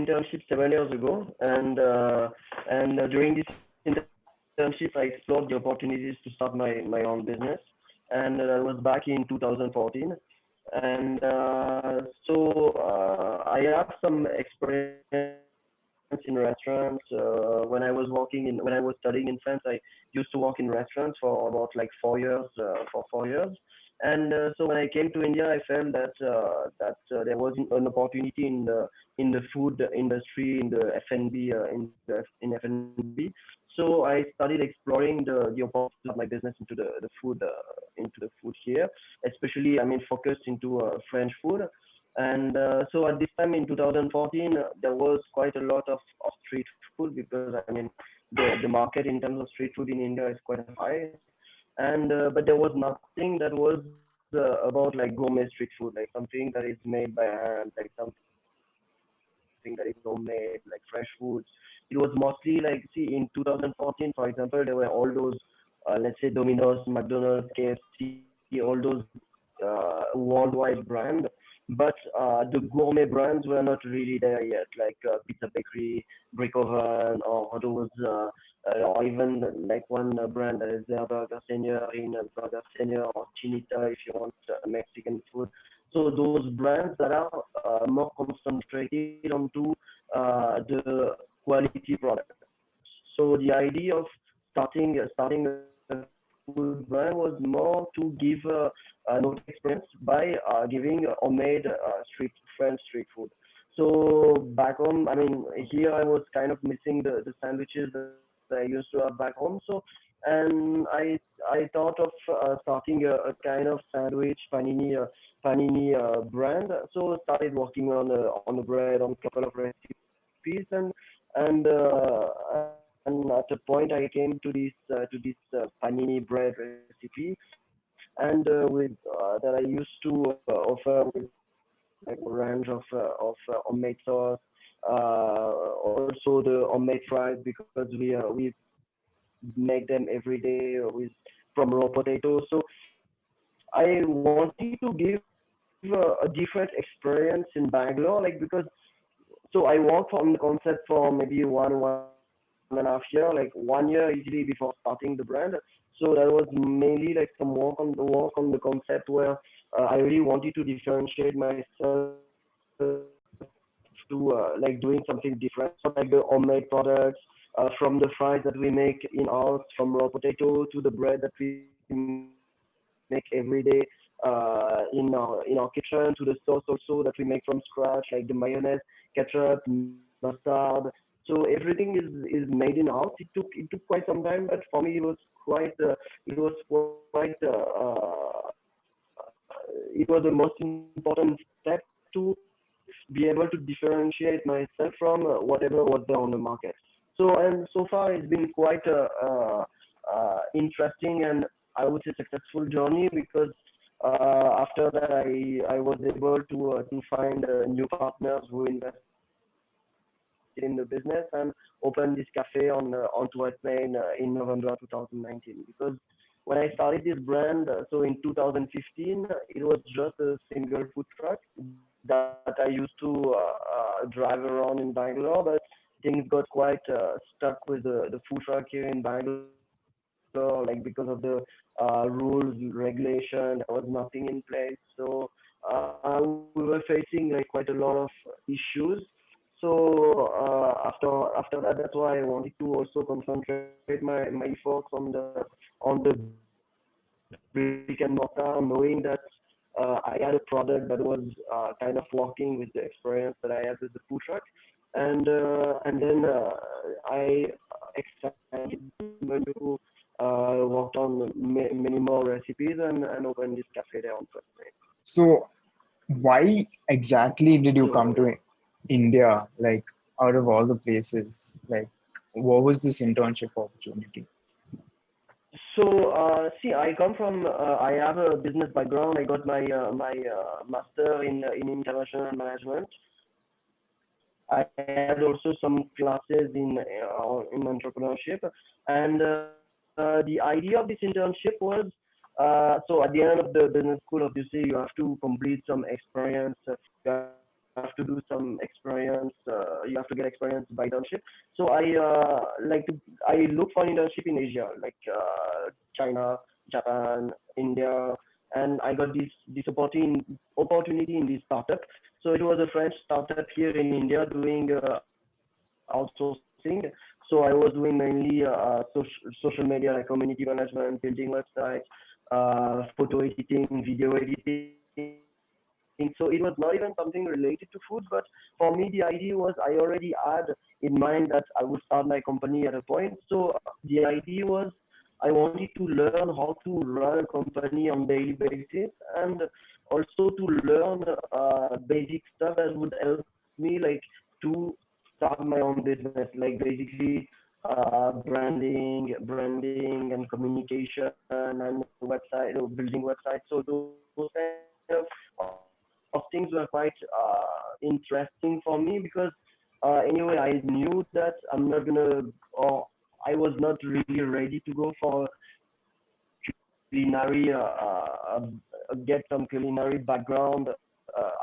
internship 7 years ago, and during this internship, I explored the opportunities to start my own business, and that was back in 2014. And I have some experience in restaurants. When I was studying in France, I used to work in restaurants for about like 4 years, for 4 years. And so when I came to India, I felt that there was an opportunity in the food industry, in the F&B, in F&B. So I started exploring the opportunity of my business into the food here, especially focused into French food. And so at this time in 2014, there was quite a lot of street food, because the market in terms of street food in India is quite high. And but there was nothing that was about like gourmet street food, like something that is made by hand, like something that is homemade, like fresh foods. It was mostly like, see, in 2014, for example, there were all those, let's say Domino's, McDonald's, KFC, all those worldwide brand, but the gourmet brands were not really there yet, like Pizza Bakery, Brick Oven, or those, or even like one brand that is there, Burger Senior, in Burger Senior, or Chinita if you want Mexican food. So those brands that are more concentrated onto the quality products. So the idea of starting a food brand was more to give an experience by giving homemade French street food. So back home, here I was kind of missing the sandwiches that I used to have back home. So, and I thought of starting a kind of sandwich panini brand. So started working on the bread, on a couple of recipes, and at a point I came to this panini bread recipe, and with that I used to offer with like a range of homemade sauce, also the homemade fries, because we make them every day with from raw potatoes. So I wanted to give a different experience in Bangalore, like because so I worked on the concept for maybe 1.5 year, like 1 year easily before starting the brand. So that was mainly like some work on the concept where I really wanted to differentiate myself to like doing something different. So like the homemade products, from the fries that we make in house, from raw potato to the bread that we make every day in our kitchen, to the sauce also that we make from scratch, like the mayonnaise, ketchup, mustard. So everything is made in house. It took quite some time, but for me it was the most important step to be able to differentiate myself from whatever was there on the market. So and so far it's been quite interesting, and I would say successful journey, because after that I was able to find new partners who invested in the business and opened this cafe on Antwerp, Spain, in November 2019. Because when I started this brand, so in 2015, it was just a single food truck that I used to drive around in Bangalore, but things got quite stuck with the food truck here in Bangalore, like because of the rules, regulation, there was nothing in place. So we were facing like quite a lot of issues. So after that, that's why I wanted to also concentrate my efforts on the brick and mortar, knowing that I had a product that was kind of working with the experience that I had with the food truck. And then I expanded, to worked on many more recipes, and opened this cafe there on Thursday. So why exactly did you come So to India, like out of all the places? Like, what was this internship opportunity? see, I come from, I have a business background. I got my master in international management. I had also some classes in entrepreneurship, and the idea of this internship was, so at the end of the business school, obviously you have to complete some experience. You have to have to do some experience. You have to get experience by internship. So I look for internship in Asia, like China, Japan, India, and I got this opportunity in this startup. So it was a French startup here in India doing outsourcing. So I was doing mainly social media, like community management, building websites, photo editing, video editing. So it was not even something related to food, but for me the idea was I already had in mind that I would start my company at a point. So the idea was I wanted to learn how to run a company on daily basis and also to learn basic stuff that would help me like to start my own business, like basically branding and communication and website, building websites. So those kind of things were quite interesting for me because anyway, I knew that I'm not gonna, or I was not really ready to go for culinary, get some culinary background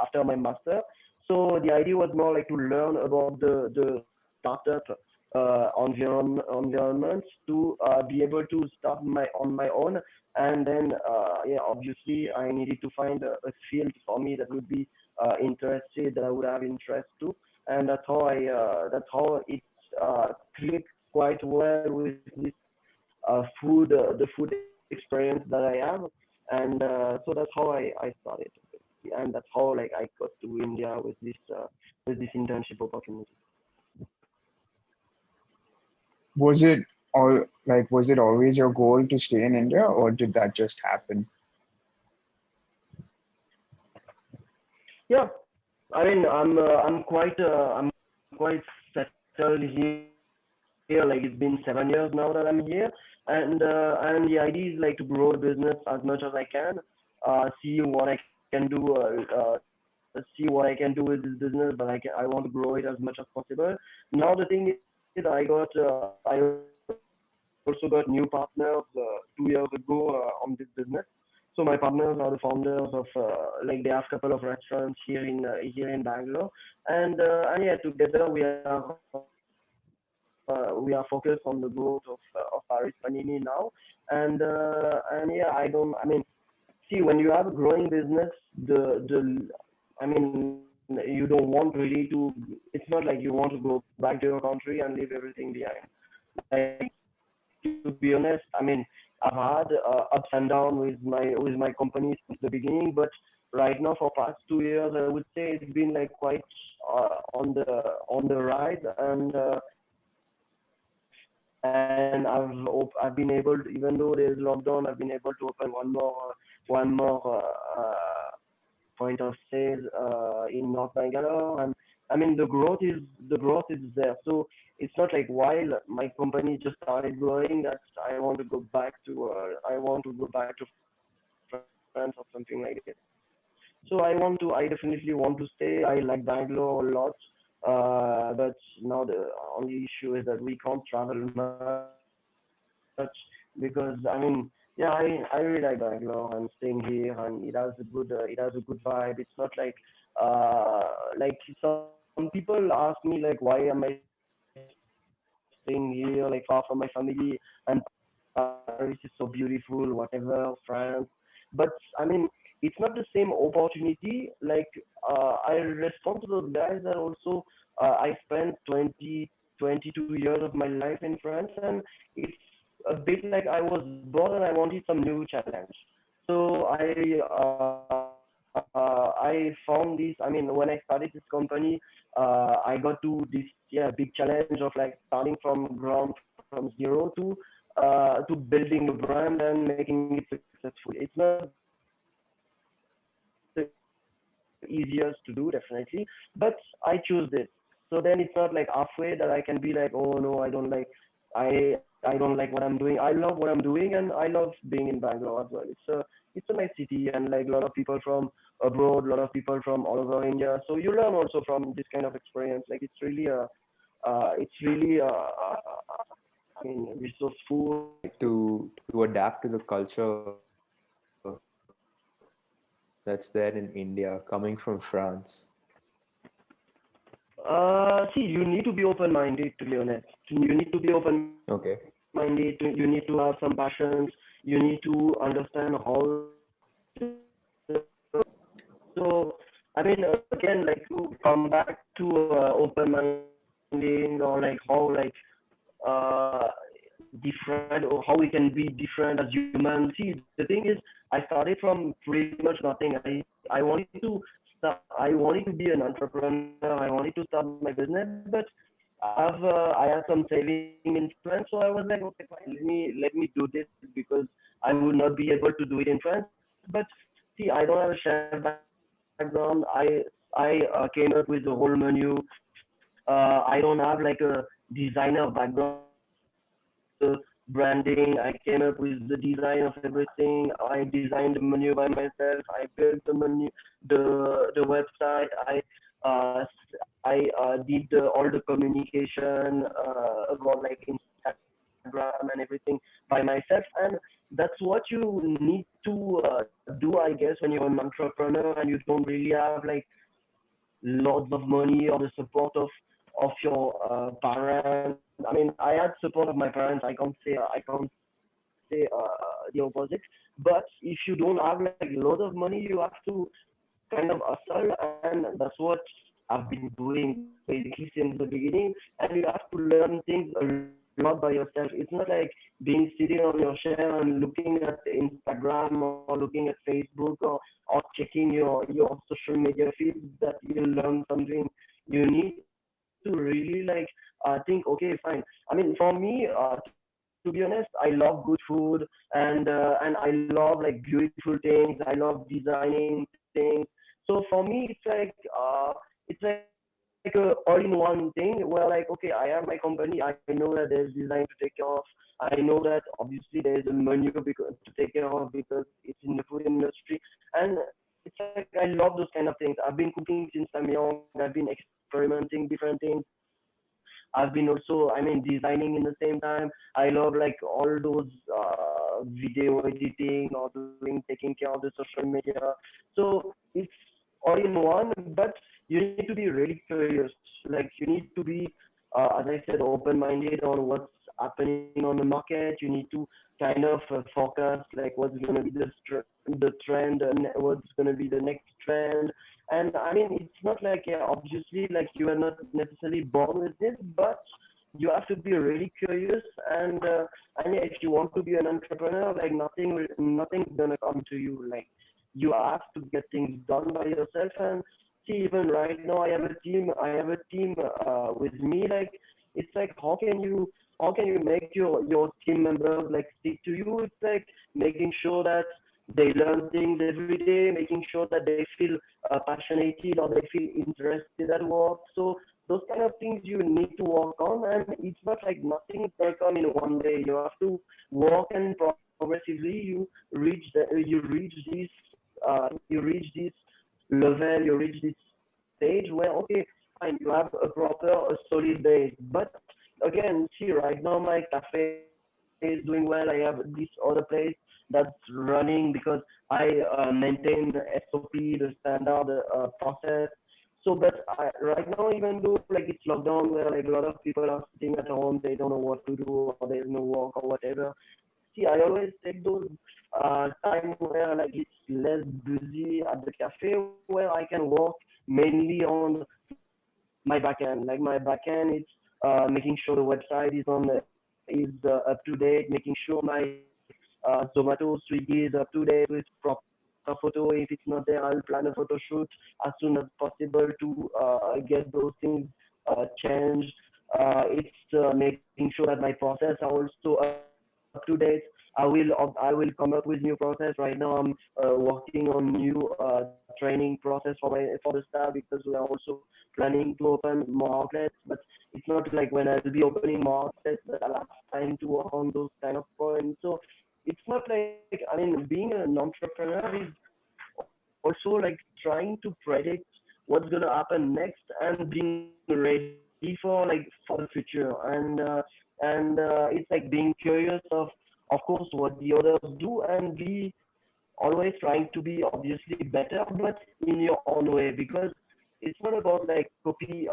after my master. So the idea was more like to learn about the startup environment to be able to start on my own, and then obviously I needed to find a field for me that would be interested, that I would have interest to, and that's how it clicked quite well with this the food experience that I have, and so that's how I started, and that's how like I got to India with this internship opportunity. Was it all like was it always your goal to stay in India, or did that just happen? Yeah, I mean I'm quite settled here. Like it's been 7 years now that I'm here, and the idea is like to grow the business as much as I can. See what I can do. See what I can do with this business, but I want to grow it as much as possible. Now the thing is, I also got new partners 2 years ago on this business. So my partners are the founders of like they have a couple of restaurants here in Bangalore, and yeah, together we are focused on the growth of Paris Panini now, and yeah, I mean, see when you have a growing business, I mean you don't want really to. It's not like you want to go back to your country and leave everything behind. Like to be honest, I mean I've had ups and downs with my company since the beginning, but right now for past 2 years, I would say it's been like quite on the rise, and I've been able to, even though there's lockdown, I've been able to open one more point of sale in North Bangalore, and I mean the growth is there. So it's not like while my company just started growing that I want to go back to France or something like that. So I definitely want to stay. I like Bangalore a lot. But now the only issue is that we can't travel much because I mean, yeah, I really like Bangalore. I'm staying here, and it has a good vibe. It's not like some people ask me like why am I staying here like far from my family, and Paris is so beautiful, whatever, France. But I mean, it's not the same opportunity. Like I respond to those guys that also I spent 22 years of my life in France, and it's a bit like I was bored and I wanted some new challenge. So I found this. I mean, when I started this company, I got to this big challenge of like starting from ground from zero to building a brand and making it successful. It's not the easiest to do, definitely, but I choose it. So then it's not like halfway that I can be like, oh no, I don't like. I don't like what I'm doing. I love what I'm doing, and I love being in Bangalore as well. It's a nice city, and like a lot of people from abroad, a lot of people from all over India. So you learn also from this kind of experience. Like I mean, resourceful. To adapt to the culture that's there in India, coming from France? See, you need to be open-minded, to be honest. You need to be Okay. open-minded. You need to have some passions. You need to understand how the so I mean again like to come back to open-minded or like how like uh different or how we can be different as humans. See, the thing is, I started from pretty much nothing. I wanted to start. I wanted to be an entrepreneur. I wanted to start my business, but I had some saving in France, so I was like, okay, fine, let me do this because I would not be able to do it in France. But see, I don't have a chef background. I came up with the whole menu. I don't have like a designer background. I came up with the branding. I came up with the design of everything. I designed the menu by myself. I built the menu, the website. Uh, I did all the communication about like Instagram and everything by myself, and that's what you need to do, I guess, when you're an entrepreneur and you don't really have like lots of money or the support of your parents. I mean, I had support of my parents. I can't say the opposite. But if you don't have like a lot of money, you have to kind of hustle, and that's what I've been doing basically since the beginning. And you have to learn things a lot by yourself. It's not like being sitting on your chair and looking at Instagram or looking at Facebook or checking your social media feed that you'll learn something. You need to really like think, okay, fine. I mean, for me, to be honest, I love good food, and I love like beautiful things. I love designing things. So for me, it's like a all-in-one thing where like, okay, I have my company. I know that there's design to take care of. I know that obviously there's a menu to take care of because it's in the food industry, and it's like I love those kind of things. I've been cooking since I'm young. I've been experimenting different things. I've been also, I mean, designing in the same time. I love like all those video editing or doing taking care of the social media. So it's all in one, but you need to be really curious. Like you need to be, as I said, open-minded on what's happening on the market. You need to kind of forecast like what's going to be the trend and what's going to be the next trend. And I mean, it's not like obviously like you are not necessarily born with this, but you have to be really curious. And yeah, if you want to be an entrepreneur, like nothing's gonna come to you. Like you have to get things done by yourself. And see, even right now, I have a team with me. Like it's like how can you make your team members like stick to you? It's like making sure that they learn things every day, making sure that they feel passionate or they feel interested at work. So those kind of things you need to work on, and it's not like nothing is gonna come in one day. You have to work, and progressively you reach this level, you reach this stage where okay, fine, you have a solid base. But again, see, right now my cafe is doing well. I have this other place that's running because I maintain the SOP, the standard process. So, but right now, even though like it's lockdown, where like a lot of people are sitting at home, they don't know what to do, or there's no work or whatever. See, I always take those time where like it's less busy at the cafe, where I can work mainly on my backend. Like my backend, it's making sure the website is up to date, making sure my Zomato, Swiggy is up to date with proper photo. If it's not there, I'll plan a photo shoot as soon as possible to get those things changed. It's making sure that my process are also up to date. I will come up with new process. Right now, I'm working on new training process for the staff because we are also planning to open more outlets. But it's not like when I'll be opening more outlets that I'll have time to work on those kind of points. So it's not like, I mean, being an entrepreneur is also like trying to predict what's gonna happen next and being ready for the future. And it's like being curious of course what the others do, and be always trying to be obviously better, but in your own way. Because it's not about like copy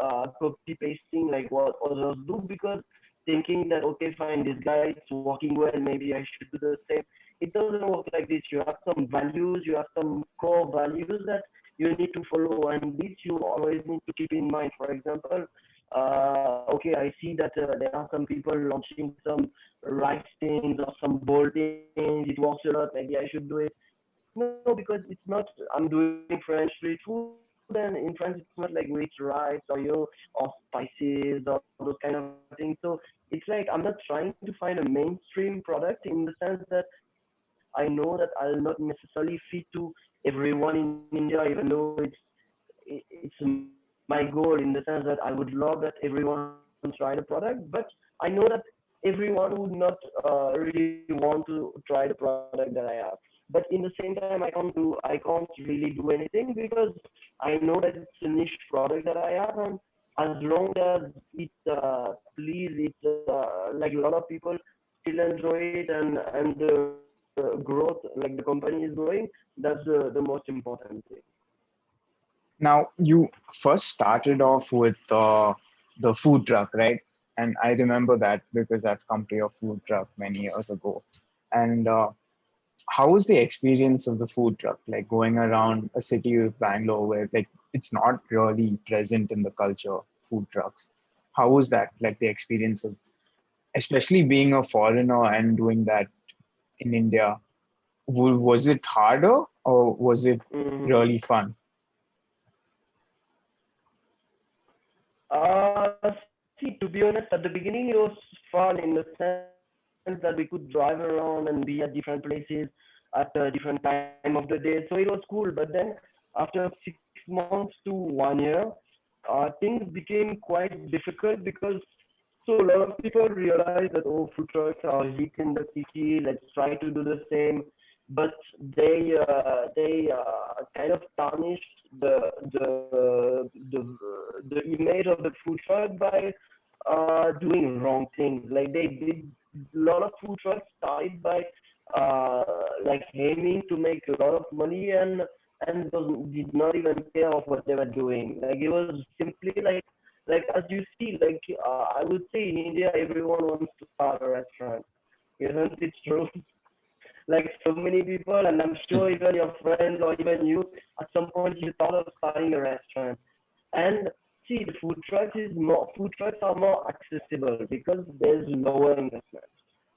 pasting like what others do, because thinking that okay fine, this guy is working well, maybe I should do the same. It doesn't work like this. You have some values, you have some core values that you need to follow, and this you always need to keep in mind. For example, okay, I see that there are some people launching some rice things or some bowl things. It works a lot. Maybe I should do it. No, because it's not. I'm doing French street food, and in France it's not like with rice or or spices or those kind of things. So it's like I'm not trying to find a mainstream product in the sense that I know that I'll not necessarily fit to everyone in India, even though it's my goal in the sense that I would love that everyone try the product, but I know that everyone would not really want to try the product that I have. But in the same time, I can't really do anything because I know that it's a niche product that I have, and as long as it please it like a lot of people still enjoy it, and the growth like the company is growing, that's the most important thing. Now, you first started off with the food truck, right? And I remember that because I've come to your food truck many years ago. And how was the experience of the food truck, like going around a city of Bangalore where like it's not really present in the culture, food trucks? How was that, like the experience of, especially being a foreigner and doing that in India? Was it harder or was it Mhm. really fun? See, to be honest, at the beginning it was fun in the sense that we could drive around and be at different places at a different time of the day. So it was cool. But then after 6 months to 1 year, things became quite difficult because so a lot of people realized that oh, food trucks are hit in the city. Let's try to do the same, but they kind of tarnished the image of the food truck by doing wrong things. Like they did, a lot of food trucks started by like aiming to make a lot of money, and did not even care of what they were doing. Like it was simply like as you see, like I would say in India, everyone wants to start a restaurant. Isn't it true? Like so many people, and I'm sure even your friends or even you, at some point you thought of starting a restaurant. And see, the food trucks are more accessible because there's lower investment.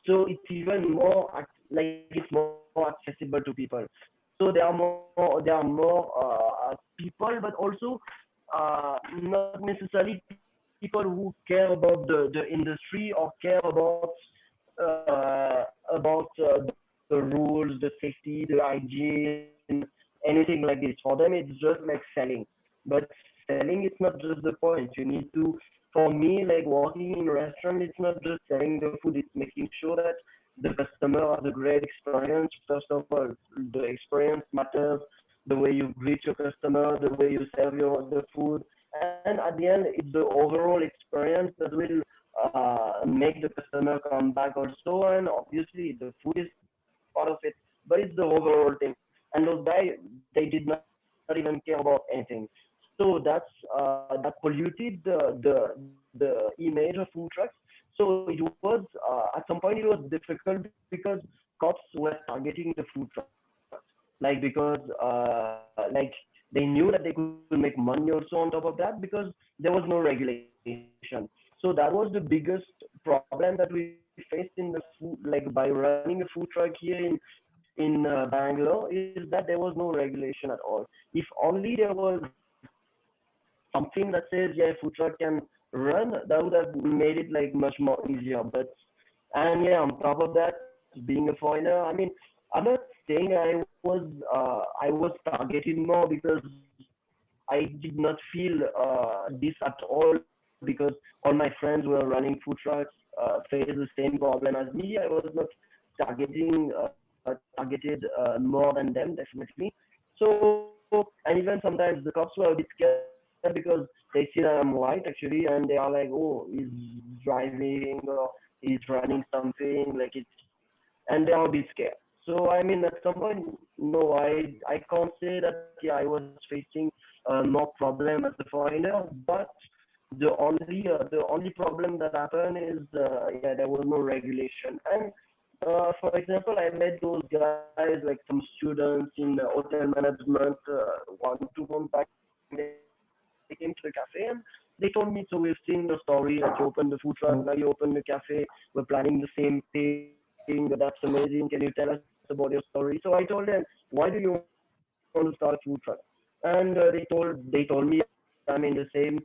So it's even more like it's more accessible to people. So there are more people, but also not necessarily people who care about the industry or care about the rules, the safety, the hygiene, anything like this. For them, it's just like selling. But selling is not just the point. You need to, for me, like working in a restaurant, it's not just selling the food. It's making sure that the customer has a great experience. First of all, the experience matters. The way you greet your customer, the way you serve the food, and at the end, it's the overall experience that will make the customer come back also. And obviously, the food is part of it, but it's the overall thing. And those guys, they did not even care about anything. So that polluted the image of food trucks. So it was at some point it was difficult because cops were targeting the food trucks, like because like they knew that they could make money also on top of that because there was no regulation. So that was the biggest problem that we faced in the food, like by running a food truck here in Bangalore, is that there was no regulation at all. If only there was something that says yeah, food truck can run, that would have made it like much more easier. But and yeah, on top of that, being a foreigner, I mean, I'm not saying I was targeted more because I did not feel this at all because all my friends were running food trucks, faced the same problem as me. I was not targeted more than them, definitely. So, and even sometimes the cops were a bit scared because they see that I'm white actually, and they are like, oh, he's driving or he's running something, like it's, and they are a bit scared. So I mean, at some point, no, I can't say that yeah, I was facing more problem as a foreigner. But the only problem that happened is yeah, there was no regulation. And for example, I met those guys like some students in hotel management 1 2 months back. They came to the cafe and they told me, so we've seen your story that you opened the food truck, now you open the cafe, we're planning the same thing. That's amazing. Can you tell us about your story? So I told them, why do you want to start a food truck? And they told me, I mean, the same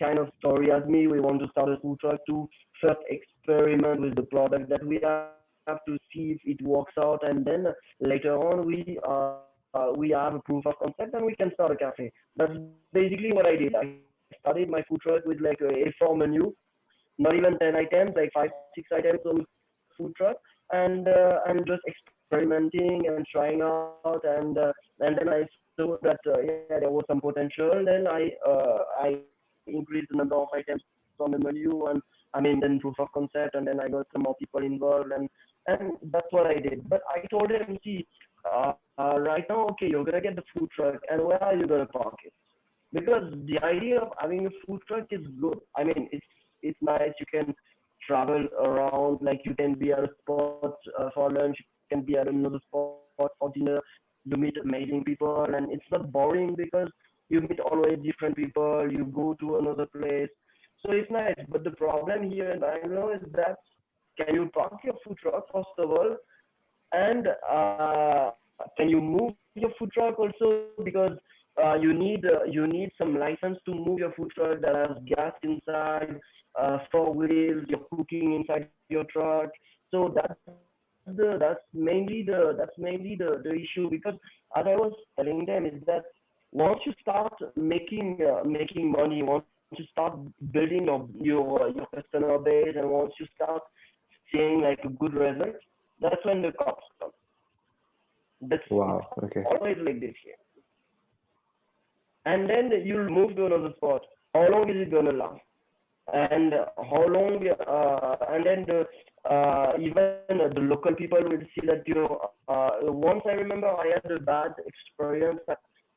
kind of story as me. We want to start a food truck to first experiment with the product that we have to see if it works out, and then later on we have a proof of concept and we can start a cafe. That's basically what I did. I started my food truck with like a A4 menu, not even 10 items, like 5 6 items on the food truck, and just experimenting and trying out, and then I saw that yeah, there was some potential. Then I increased the number of items on the menu, and I mean then proof of concept, and then I got some more people involved, and that's what I did. But I told him, see, right now, okay, you're gonna get the food truck, and where are you gonna park it? Because the idea of having a food truck is good. I mean, it's nice. You can travel around, like you can be at a spot for lunch, you can be at another spot for dinner. You meet amazing people, and it's not boring because you meet always different people. You go to another place, so it's nice. But the problem here in Bangalore is that can you park your food truck first of all, and can you move your food truck also? Because you need some license to move your food truck that has gas inside, 4 wheels. You're cooking inside your truck. So that's mainly the issue. Because as I was telling them is that once you start making money, once you start building your customer base, and once you start seeing like a good result, that's when the cops come. That's it's Wow. Okay. always like this here. And then you'll move to another spot. How long is it gonna last? And how long? And then even the local people will see that you. Once I remember, I had a bad experience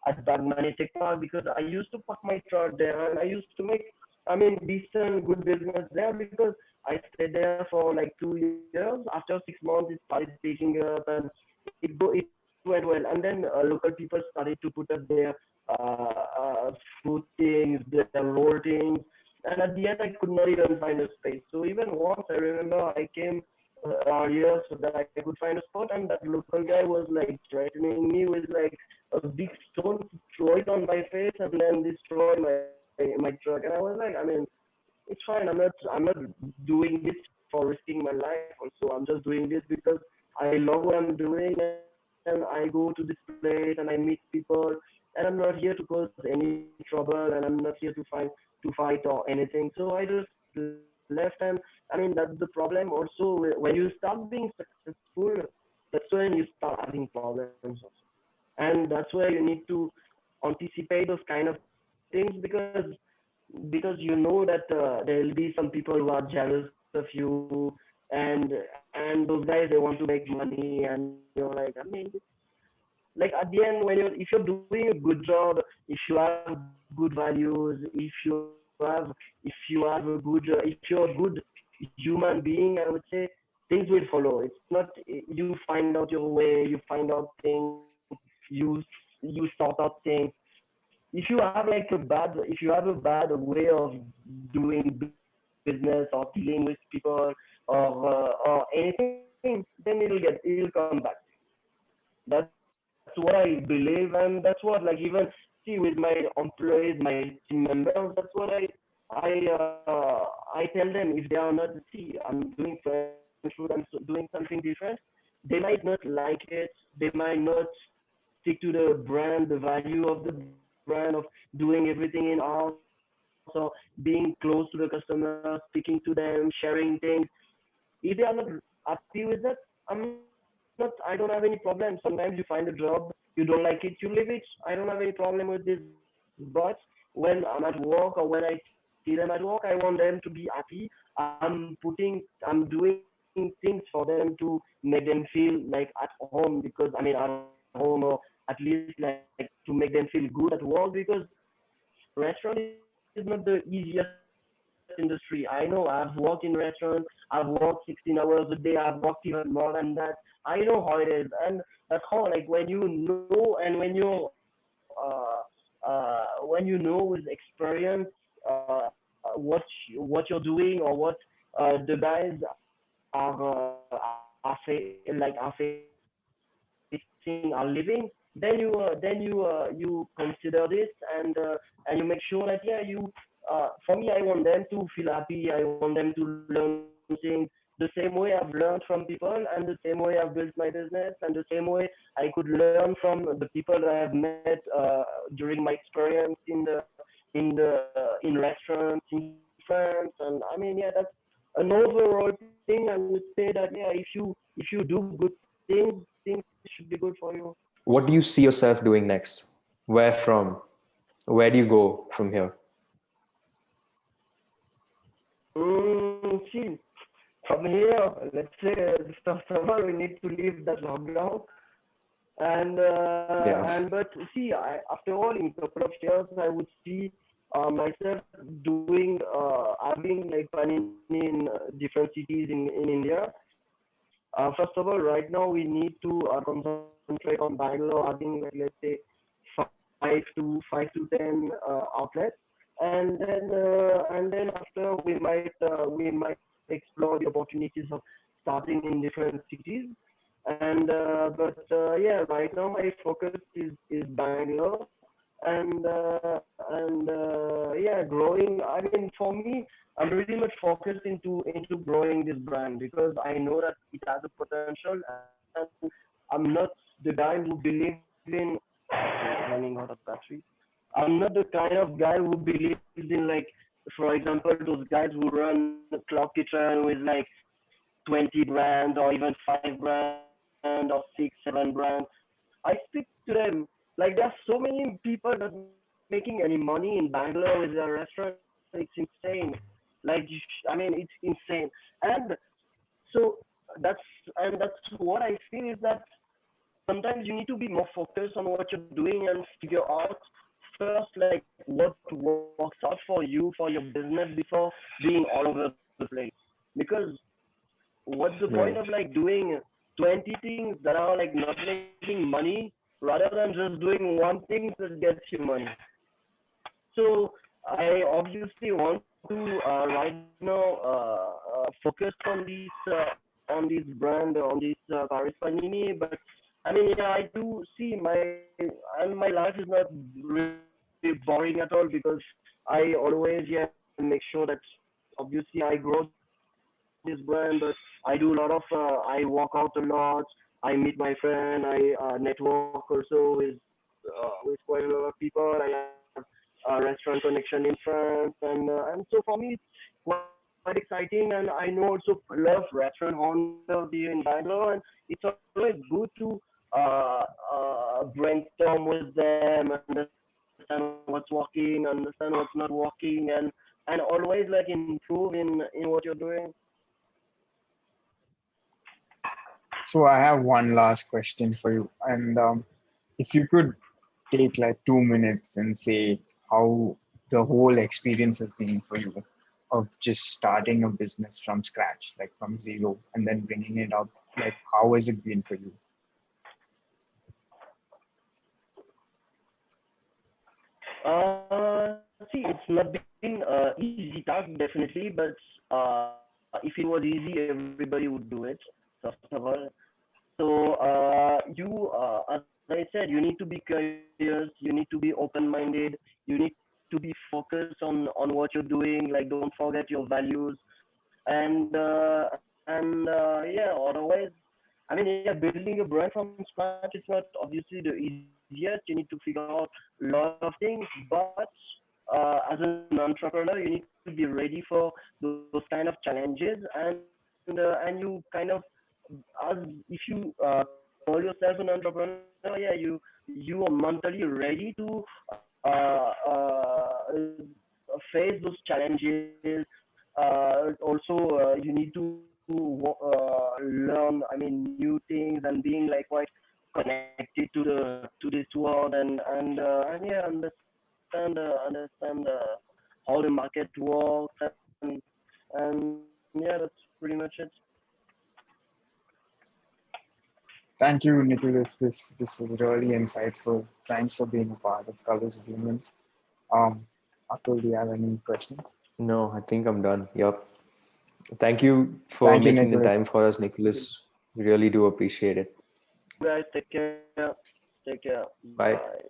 at Bagmani Tech Park, because I used to park my truck there, and I used to make, I mean, decent, good business there, because I stayed there for like 2 years. After 6 months, it started picking up, and it went well. And then local people started to put up their food things, their roll things, and at the end, I could not even find a space. So even once, I remember I came earlier so that I could find a spot, and that local guy was like threatening me with like a big stone to throw it on my face and then destroy my truck. And I was like, I mean, it's fine. I'm not doing this for risking my life. Also, I'm just doing this because I love what I'm doing, and I go to this place and I meet people, and I'm not here to cause any trouble, and I'm not here to fight or anything. So I just left, and I mean that's the problem. Also, when you start being successful, that's when you start having problems also. And that's where you need to anticipate those kind of things, because you know that there'll be some people who are jealous of you, and those guys, they want to make money, and you're like, I mean, like at the end, when you're if you're doing a good job, if you have good values, if you're a good human being, I would say, things will follow. It's not you find out your way, you find out things, you you sort out things. If you have a bad way of doing business or dealing with people, or anything, then it'll come back. That's what I believe, and that's what, like, even see with my employees, my team members, that's what I tell them. If they are not, see, I'm doing French food, doing something different, they might not like it, they might not stick to the brand, the value of the brand, of doing everything in house, or being close to the customers, speaking to them, sharing things. If they are not happy with that, I don't have any problem. Sometimes you find a job, you don't like it, you leave it. I don't have any problem with this. But when I'm at work, or when I see them at work, I want them to be happy. I'm doing things for them to make them feel like at home, because I mean at home, or at least like to make them feel good at work, because restaurant is not the easiest industry. I know I've worked in restaurants, I've worked 16 hours a day, I've worked even more than that. I know how it is, and that's how like when you know and when you know with experience what you're doing or what the guys are facing, are living, then you consider this, and you make sure that yeah you for me, I want them to feel happy. I want them to learn things the same way I've learned from people, and the same way I've built my business, and the same way I could learn from the people that I've met during my experience in restaurants in France. And I mean, yeah, that's an overall thing. I would say that yeah, if you do good things should be good for you. What do you see yourself doing next? Where from? Where do you go from here? See, from here, let's say first of all, we need to leave that lockdown. Yeah. And but see, after all, in a couple of years, I would see myself doing having like panini in different cities in India. First of all, right now we need to concentrate on Bangalore having like let's say five to ten outlets, and then after we might explore the opportunities of starting in different cities. But yeah, right now my focus is Bangalore, and yeah, growing. I mean, for me, I'm really much focused into growing this brand because I know that it has a potential, and I'm not the guy who believes in running out of battery. I'm not the kind of guy who believes in like, for example, those guys who run a cloud kitchen with like 20 brands or even 5 brands or 6, 7 brands. I speak to them like there are so many people not making any money in Bangalore with their restaurant. It's insane. I mean, it's insane. And so that's what I feel is that sometimes you need to be more focused on what you're doing and figure out first like what works out for you for your business before being all over the place. Because what's the point of like doing Right. 20 things that are like not making money rather than just doing one thing that gets you money? So I obviously want to right now focus on this brand, on this Paris Panini. But I mean, yeah, I do see my life is not really boring at all because I always make sure that obviously I grow this brand, but I do a lot of I walk out a lot. I meet my friend. I network also with quite a lot of people. I have a restaurant connection in France, and so for me it's quite exciting. And I know also a lot of restaurant owners here in Bangalore, and it's always good to brainstorm with them, understand what's working, understand what's not working, and always like improve in what you're doing. So I have one last question for you, and if you could take like 2 minutes and say how the whole experience has been for you of just starting a business from scratch, like from zero, and then bringing it up, like how has it been for you? See, it's not been easy task definitely, but if it was easy, everybody would do it. First of all, so as I said, you need to be curious, you need to be open-minded, you need to be focused on what you're doing. Like, don't forget your values, and yeah. Otherwise, I mean, yeah, building a brand from scratch is not obviously the easiest. You need to figure out a lot of things, but as an entrepreneur, you need to be ready for those kind of challenges, and you kind of as if you call yourself an entrepreneur, yeah, you are mentally ready to face those challenges. Also, you need to learn, I mean, new things and being like quite confident connected to this world, and yeah, understand how the market works, and yeah, that's pretty much it. Thank you, Nicholas. This was really insightful. Thanks for being a part of Colors of Humans. Atul, do you have any questions? No, I think I'm done. Yep. Thank you for Thank you, making the Nicholas. time for us, Nicholas. We really do appreciate it. Guys, take care. Take care. Bye. Bye.